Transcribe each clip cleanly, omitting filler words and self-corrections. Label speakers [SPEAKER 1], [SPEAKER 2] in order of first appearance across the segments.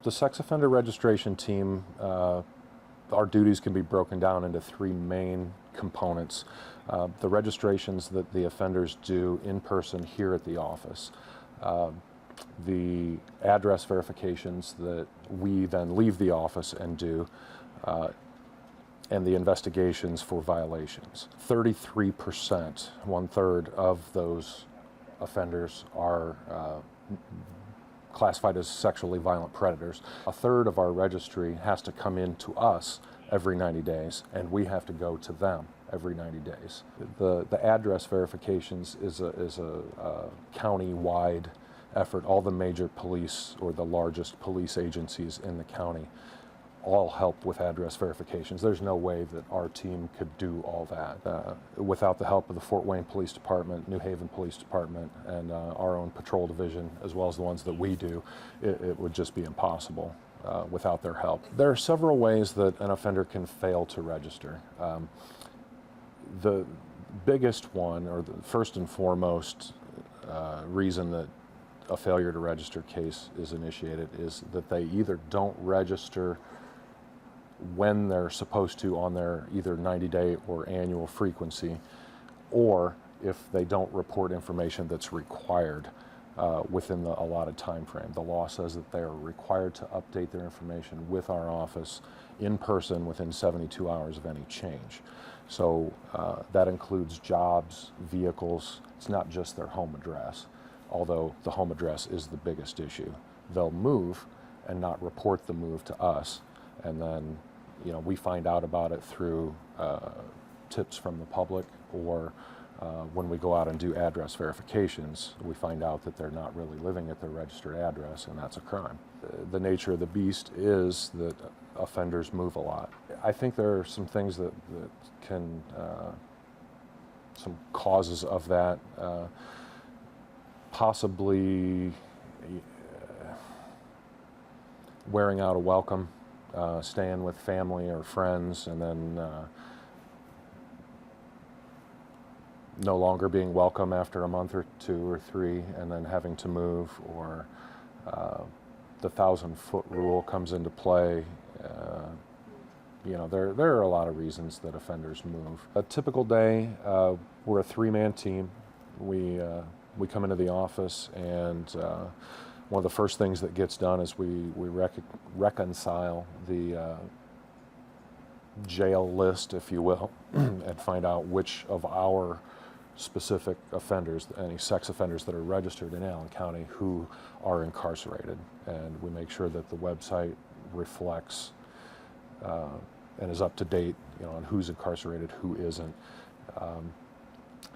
[SPEAKER 1] The sex offender registration team, our duties can be broken down into three main components. The registrations that the offenders do in person here at the office, the address verifications that we then leave the office and do, and the investigations for violations. 33%, 1/3 of those offenders are classified as sexually violent predators. 1/3 of our registry has to come in to us every 90 days, and we have to go to them every 90 days. The address verifications is a county-wide effort. All the major police or the largest police agencies in the county all help with address verifications. There's no way that our team could do all that. Without the help of the Fort Wayne Police Department, New Haven Police Department, and our own patrol division, as well as the ones that we do, it would just be impossible without their help. There are several ways that an offender can fail to register. The biggest one, or the first and foremost reason that a failure to register case is initiated, is that they either don't register when they're supposed to on their either 90-day or annual frequency, or if they don't report information that's required within the allotted time frame. The law says that they are required to update their information with our office in person within 72 hours of any change. So that includes jobs, vehicles. It's not just their home address, although the home address is the biggest issue. They'll move and not report the move to us, and then we find out about it through tips from the public, or when we go out and do address verifications, we find out that they're not really living at their registered address, and that's a crime. The nature of the beast is that offenders move a lot. I think there are some things that can, some causes of that, possibly wearing out a welcome, staying with family or friends, and then no longer being welcome after a month or 2 or 3, and then having to move, or the 1,000-foot rule comes into play. There are a lot of reasons that offenders move. A typical day, we're a 3-man team. We come into the office, and one of the first things that gets done is we reconcile the jail list, if you will, and find out which of our specific offenders, any sex offenders that are registered in Allen County, who are incarcerated. And we make sure that the website reflects and is up to date, on who's incarcerated, who isn't.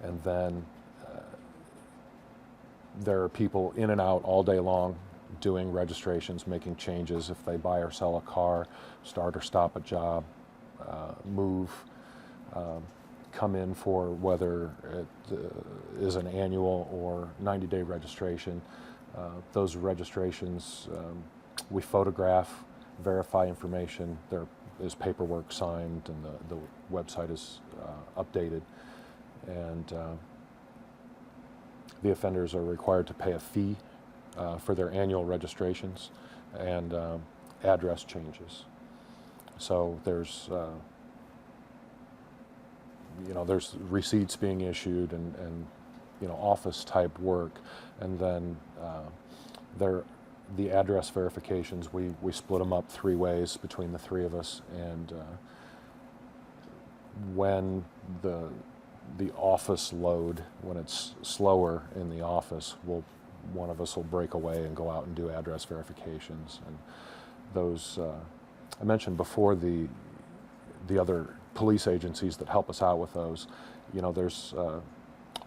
[SPEAKER 1] And then there are people in and out all day long doing registrations, making changes if they buy or sell a car, start or stop a job, move, come in for whether it is an annual or 90-day registration. Those registrations, we photograph, verify information. There is paperwork signed, and the website is updated. And the offenders are required to pay a fee for their annual registrations and address changes. So there's there's receipts being issued, and office type work, and then the address verifications, we split them up 3 ways between the 3 of us, and when the office load, when it's slower in the office, one of us will break away and go out and do address verifications. And those, I mentioned before, the other police agencies that help us out with those, there's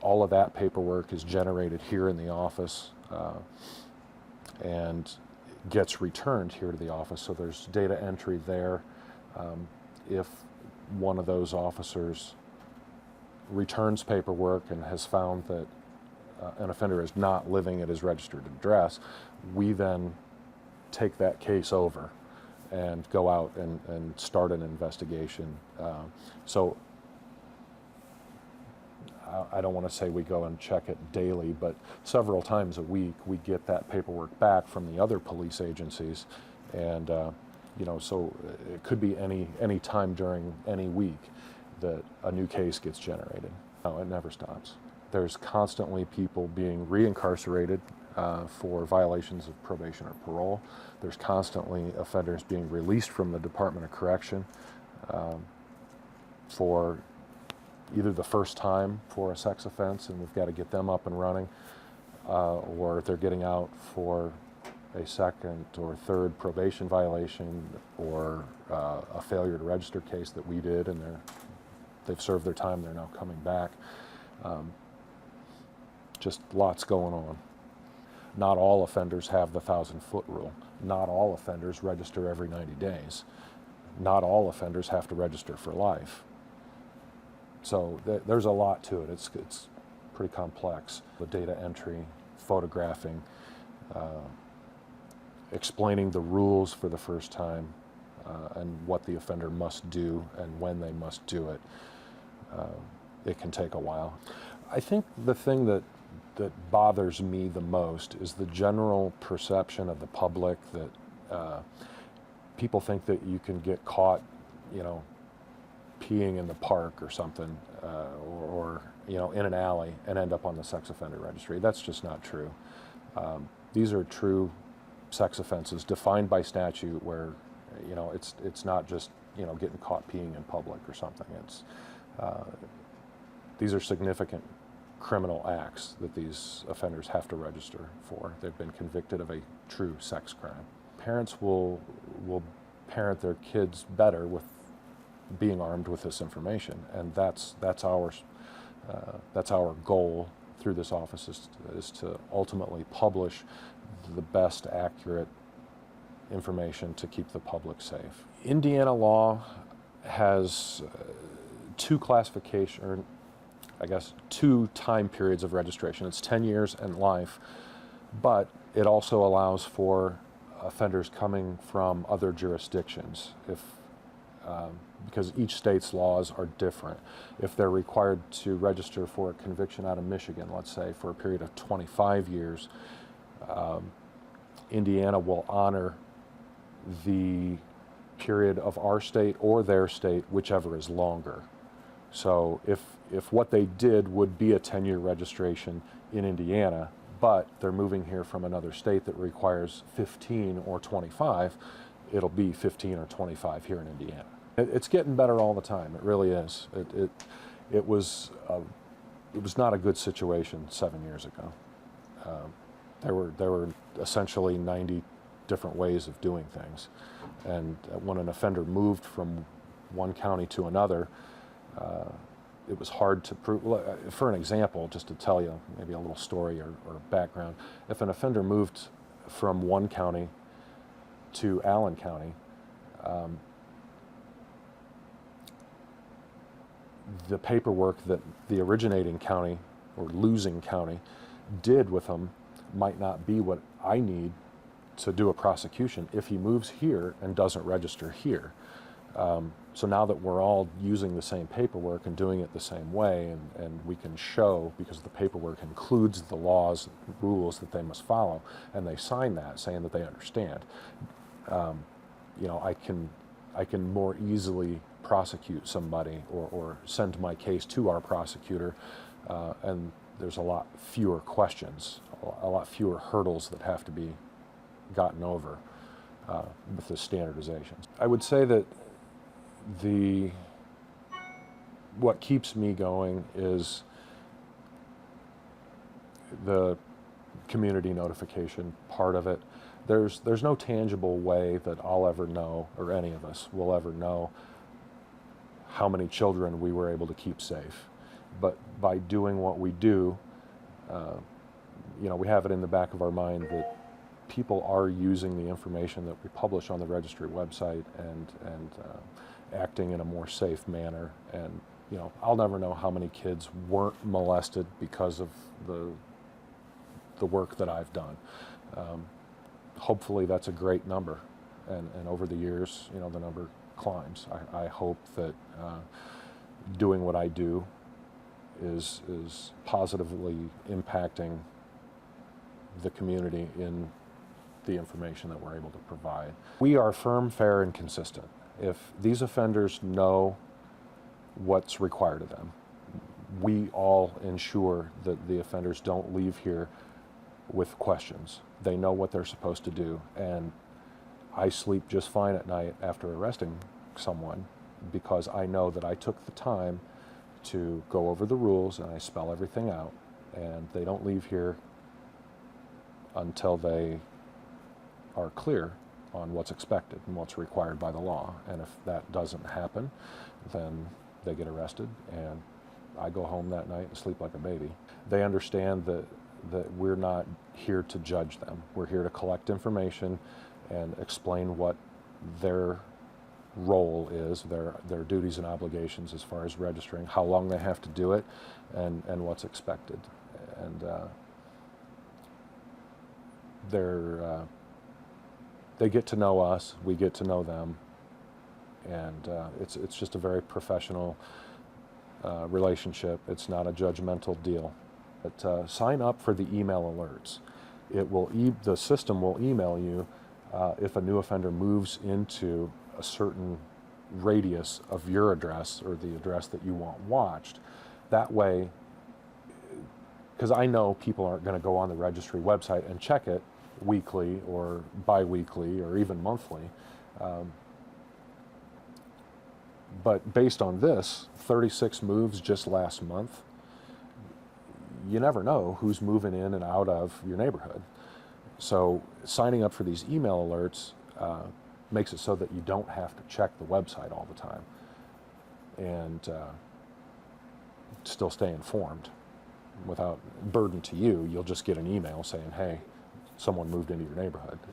[SPEAKER 1] all of that paperwork is generated here in the office and gets returned here to the office. So there's data entry there. If one of those officers returns paperwork and has found that an offender is not living at his registered address, we then take that case over and go out and start an investigation. So I don't want to say we go and check it daily, but several times a week we get that paperwork back from the other police agencies, And so it could be any time during any week that a new case gets generated. No, it never stops. There's constantly people being reincarcerated for violations of probation or parole. There's constantly offenders being released from the Department of Correction for either the first time for a sex offense, and we've got to get them up and running, or they're getting out for a second or third probation violation, or a failure to register case that we did, and they've served their time, they're now coming back. Just lots going on. Not all offenders have the 1,000-foot rule. Not all offenders register every 90 days. Not all offenders have to register for life. So there's a lot to it. It's pretty complex. The data entry, photographing, explaining the rules for the first time, and what the offender must do and when they must do it. It can take a while. I think the thing that bothers me the most is the general perception of the public that people think that you can get caught, peeing in the park or something, or in an alley and end up on the sex offender registry. That's just not true. These are true sex offenses defined by statute, where it's not just getting caught peeing in public or something. These are significant criminal acts that these offenders have to register for. They've been convicted of a true sex crime. Parents will parent their kids better with being armed with this information, and that's our goal through this office, is to ultimately publish the best accurate information to keep the public safe. Indiana law has two time periods of registration. It's 10 years and life, but it also allows for offenders coming from other jurisdictions, because each state's laws are different. If they're required to register for a conviction out of Michigan, let's say, for a period of 25 years, Indiana will honor the period of our state or their state, whichever is longer. So if what they did would be a 10-year registration in Indiana, but they're moving here from another state that requires 15 or 25, it'll be 15 or 25 here in Indiana. It's getting better all the time. It really is. It was not a good situation 7 years ago. There were essentially 90 different ways of doing things, and when an offender moved from one county to another, it was hard to prove. For an example, just to tell you maybe a little story or background, if an offender moved from one county to Allen County, the paperwork that the originating county or losing county did with him might not be what I need to do a prosecution if he moves here and doesn't register here. So now that we're all using the same paperwork and doing it the same way, and we can show, because the paperwork includes the laws, rules that they must follow, and they sign that saying that they understand, I can more easily prosecute somebody or send my case to our prosecutor, and there's a lot fewer questions, a lot fewer hurdles that have to be gotten over with the standardization. I would say that what keeps me going is the community notification part of it. There's no tangible way that I'll ever know, or any of us will ever know, how many children we were able to keep safe. But by doing what we do, we have it in the back of our mind that people are using the information that we publish on the registry website and acting in a more safe manner. And I'll never know how many kids weren't molested because of the work that I've done. Hopefully that's a great number, and over the years, the number climbs. I hope that doing what I do is positively impacting the community in the information that we're able to provide. We are firm, fair, and consistent. If these offenders know what's required of them, we all ensure that the offenders don't leave here with questions. They know what they're supposed to do, and I sleep just fine at night after arresting someone because I know that I took the time to go over the rules and I spell everything out, and they don't leave here until they are clear on what's expected and what's required by the law. And if that doesn't happen, then they get arrested and I go home that night and sleep like a baby. They understand that we're not here to judge them. We're here to collect information and explain what their role is, their duties and obligations as far as registering, how long they have to do it, and what's expected. And they get to know us, we get to know them, and it's just a very professional relationship. It's not a judgmental deal. But sign up for the email alerts. The system will email you if a new offender moves into a certain radius of your address or the address that you want watched. That way, because I know people aren't going to go on the registry website and check it weekly or bi-weekly or even monthly. But based on this, 36 moves just last month, you never know who's moving in and out of your neighborhood. So signing up for these email alerts makes it so that you don't have to check the website all the time and still stay informed. Without burden to you, you'll just get an email saying, hey, someone moved into your neighborhood.